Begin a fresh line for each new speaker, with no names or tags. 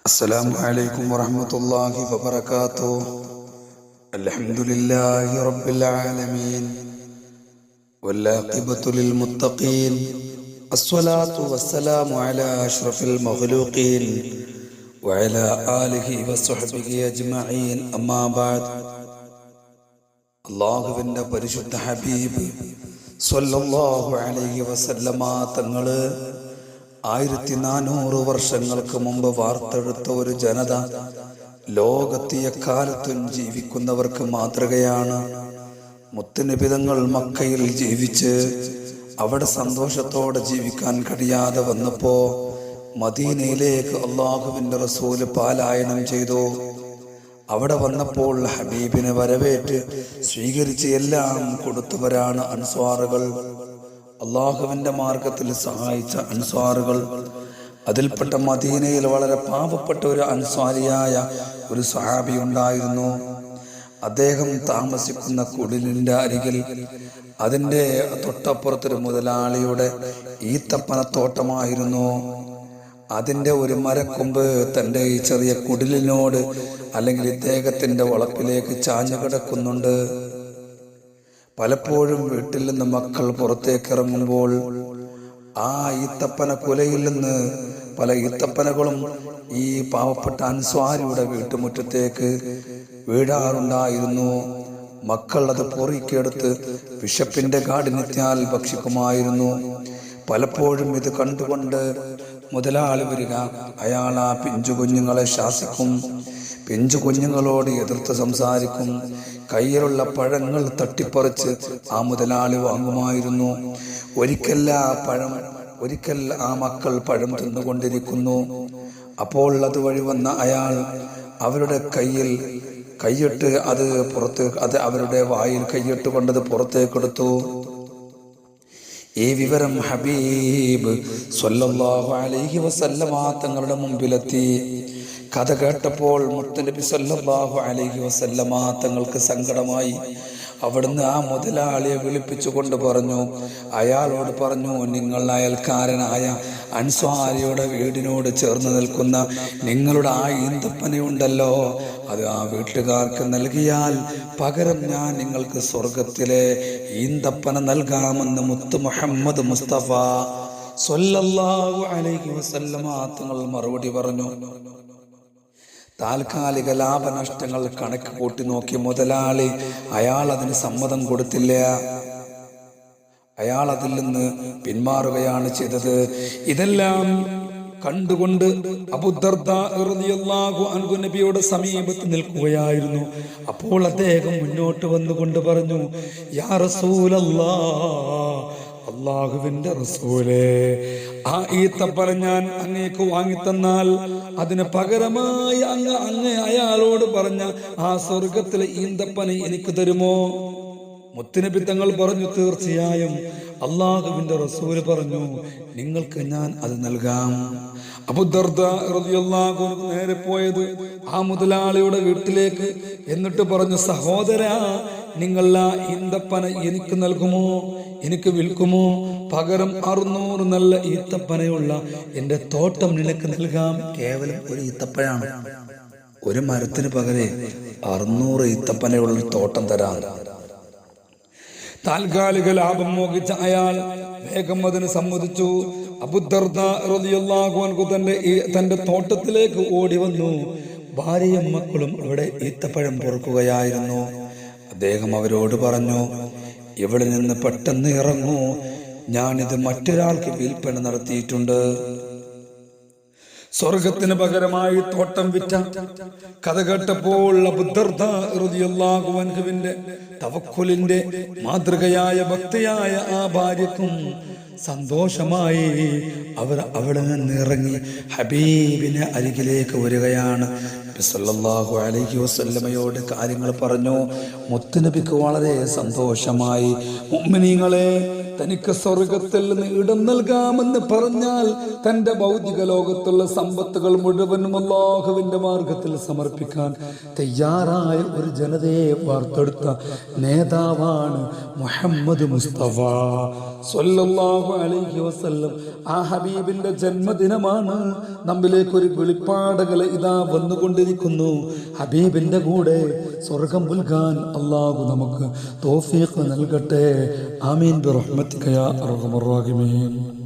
السلام عليكم ورحمة الله وبركاته. الحمد لله رب العالمين والعاقبة للمتقين الصلاة والسلام على أشرف المخلوقين وعلى آله وصحبه أجمعين أما بعد. അള്ളാഹുവിൻ്റെ പരിശുദ്ധ ഹബീബ് സ്വല്ലല്ലാഹു അലൈഹി വസല്ലമ തങ്ങള് 1400 വർഷങ്ങൾക്ക് മുമ്പ് വാർത്തെടുത്ത ഒരു ജനത ലോകത്ത് എക്കാലത്തും ജീവിക്കുന്നവർക്ക് മാതൃകയാണ്. മുത്തുനബി തങ്ങൾ മക്കയിൽ ജീവിച്ച് അവിടെ സന്തോഷത്തോടെ ജീവിക്കാൻ കഴിയാതെ വന്നപ്പോ മദീനയിലേക്ക് അള്ളാഹുവിൻ്റെ റസൂല് പലായനം ചെയ്തു. അവിടെ വന്നപ്പോൾ ഹബീബിനെ വരവേറ്റ് സ്വീകരിച്ച് എല്ലാം കൊടുത്തവരാണ് അൻസ്വാറുകൾ, അള്ളാഹുവിൻ്റെ മാർഗത്തിൽ സഹായിച്ച അൻസ്വാറുകൾ. അതിൽപ്പെട്ട മദീനയിൽ വളരെ പാവപ്പെട്ട ഒരു അൻസ്വാരിയായ ഒരു സഹാബി ഉണ്ടായിരുന്നു. അദ്ദേഹം താമസിക്കുന്ന കുടിലിൻ്റെ അരികിൽ അതിൻ്റെ തൊട്ടപ്പുറത്തൊരു മുതലാളിയുടെ ഈത്തപ്പനത്തോട്ടമായിരുന്നു. അതിൻ്റെ ഒരു മരക്കൊമ്പ് തൻ്റെ ഈ ചെറിയ കുടിലിനോട് അല്ലെങ്കിൽ ഇദ്ദേഹത്തിൻ്റെ വളപ്പിലേക്ക് ചാഞ്ഞു കിടക്കുന്നുണ്ട്. പലപ്പോഴും വീട്ടിൽ നിന്ന് മക്കൾ പുറത്തേക്ക് ഇറങ്ങുമ്പോൾ ആ ഈത്തപ്പന കുലയിൽ നിന്ന് പല ഈത്തപ്പനകളും ഈ പാവപ്പെട്ട അൻസ്വാരിയുടെ വീട്ടുമുറ്റത്തേക്ക് വീഴാറുണ്ടായിരുന്നു. മക്കൾ അത് പൊറിക്കെടുത്ത് വിശപ്പിൻ്റെ കാഠിന്യത്താൽ ഭക്ഷിക്കുമായിരുന്നു. പലപ്പോഴും ഇത് കണ്ടുകൊണ്ട് മുതലാളി വരിക, അയാൾ ആ പിഞ്ചു കുഞ്ഞുങ്ങളെ ശാസിക്കും, പിഞ്ചു കുഞ്ഞുങ്ങളോട് എതിർത്ത് സംസാരിക്കും. കയ്യിലുള്ള പഴങ്ങൾ തട്ടിപ്പറിച്ച് ആ മുതലാളി വാങ്ങുമായിരുന്നു. ഒരിക്കൽ ആ മക്കൾ പഴം തിന്നുകൊണ്ടിരിക്കുന്നു. അപ്പോൾ അതുവഴി വന്ന അയാൾ അവരുടെ കൈയിട്ട് അത് അവരുടെ വായിൽ കൈയിട്ട് കൊണ്ടത് പുറത്തേക്കെടുത്തു. ഈ വിവരം ഹബീബ് സ്വല്ലല്ലാഹു അലൈഹി വസല്ലമ തങ്ങളുടെ മുമ്പിലെത്തി. കഥ കേട്ടപ്പോൾ മുത്തുനബി സ്വല്ലല്ലാഹു അലൈഹി വസല്ലമ തങ്ങൾക്ക് സങ്കടമായി. അവിടുന്ന് ആ മുതലാളിയെ വിളിപ്പിച്ചുകൊണ്ട് അയാളോട് പറഞ്ഞു, നിങ്ങൾ അയൽക്കാരനായ അൻസ്വാരിയുടെ വീടിനോട് ചേർന്ന് നിൽക്കുന്ന നിങ്ങളുടെ ആ ഈന്തപ്പനയുണ്ടല്ലോ, അത് ആ വീട്ടുകാർക്ക് നൽകിയാൽ പകരം ഞാൻ നിങ്ങൾക്ക് സ്വർഗത്തിലെ ഈന്തപ്പന നൽകാമെന്ന് മുത്ത് മുഹമ്മദ് മുസ്തഫ സ്വല്ലല്ലാഹു അലൈഹി വസല്ലമ തങ്ങൾ മറുപടി പറഞ്ഞു. താൽക്കാലിക ലാഭനഷ്ടങ്ങൾ കണക്ക് കൂട്ടി നോക്കി മുതലാളി അയാൾ അതിന് സമ്മതം കൊടുത്തില്ല. അയാൾ അതിൽ നിന്ന് പിന്മാറുകയാണ് ചെയ്തത്. ഇതെല്ലാം കണ്ടുകൊണ്ട് അബൂദർദാ റളിയല്ലാഹു അൻഹു നബിയുടെ സമീപത്ത് നിൽക്കുകയായിരുന്നു. അപ്പോൾ അദ്ദേഹം മുന്നോട്ട് വന്നുകൊണ്ട് പറഞ്ഞു, യാ റസൂലല്ലാഹ്, അള്ളാഹുവിന്റെ റസൂലേ, ആ ഈത്തപ്പന ഞാൻ അങ്ങേക്ക് വാങ്ങിത്തന്നാൽ അതിന് പകരമായി അങ്ങ് അയാളോട് പറഞ്ഞ ആ സ്വർഗത്തിലെ ഈന്തപ്പന എനിക്ക് തരുമോ? മുത്തുനബി തങ്ങൾ പറഞ്ഞു, തീർച്ചയായും. അള്ളാഹുവിന്റെ റസൂല് പറഞ്ഞു, നിങ്ങൾക്ക് ഞാൻ അത് നൽകാം. അബൂദർദാ റളിയല്ലാഹു അൻഹു നേരെ പോയത് ആ മുതലാളിയുടെ വീട്ടിലേക്ക്. എന്നിട്ട് പറഞ്ഞു, സഹോദരാ, നിങ്ങൾ ആ ഈന്തപ്പന എനിക്ക് നൽകുമോ, എനിക്ക് വിൽക്കുമോ? പകരം 600 നല്ല ഈത്തപ്പനയുള്ള എന്റെ തോട്ടം നിനക്ക് നൽകാം. കേവലം ഒരു ഈത്തപ്പഴാണ്, ഒരു മരത്തിന് പകരം 600 ഈത്തപ്പനയുള്ള തോട്ടം തരാം. താൽക്കാലിക ലാഭം മോഹിച്ച അയാൾ വേഗം അതിന് സമ്മതിച്ചു. അബൂദർദാ റളിയല്ലാഹു അൻഹു തന്റെ തോട്ടത്തിലേക്ക് ഓടി വന്നു. ഭാര്യയും മക്കളും അവിടെ ഈത്തപ്പഴം പൊറുക്കുകയായിരുന്നു. അദ്ദേഹം അവരോട് പറഞ്ഞു, ഇവിടെ നിന്ന് പെട്ടെന്ന് ഇറങ്ങൂ, ഞാനിത് മറ്റൊരാൾക്ക് വിൽപ്പന നടത്തിയിട്ടുണ്ട്. സ്വർഗത്തിന് പകരമായി തോട്ടം വിറ്റ കഥ കേട്ടപ്പോൾ അബൂദർദാ റളിയല്ലാഹു അൻഹുവിന്റെ തവക്കുലിന്റെ മാതൃകയായ ഭക്തിയായ ആ ഭാര്യക്കും സന്തോഷമായി. അവർ അവിടെ നിന്ന് ഇറങ്ങി ഹബീബിനെ അരികിലേക്ക് വരികയാണ്. സല്ലല്ലാഹു അലൈഹി വസല്ലമയോട് കാര്യങ്ങൾ പറഞ്ഞു. മുത്തുനബിക്ക് വളരെ സന്തോഷമായി. മുഅ്മിനീങ്ങളെ, തനിക്ക് സ്വർഗത്തിൽ നിന്ന് ഇടം നൽകാമെന്ന് പറഞ്ഞാൽ തന്റെ ഭൗതിക ലോകത്തുള്ള സമ്പത്തുകൾ മുഴുവനും അല്ലാഹുവിന്റെ മാർഗത്തിൽ സമർപ്പിക്കാൻ തയ്യാറായ ഒരു ജനതയെ വാർത്തെടുത്ത നേതാവാണ് മുഹമ്മദ് മുസ്തഫ സ്വല്ലല്ലാഹു അലൈഹി വസല്ലം. ആ ഹബീബിന്റെ ജന്മദിനമാണ്. നമ്മിലേക്ക് ഒരു വെളിപ്പാടുകൾ ഇതാ വന്നുകൊണ്ടിരിക്കുന്നു. ഹബീബിന്റെ കൂടെ സ്വർഗം പുൽകാൻ അല്ലാഹു നമുക്ക് തൗഫീഖ് നൽകട്ടെ. ആമീൻ ബിറഹ്മതിക യാ അർഹമർ റഹീമീൻ.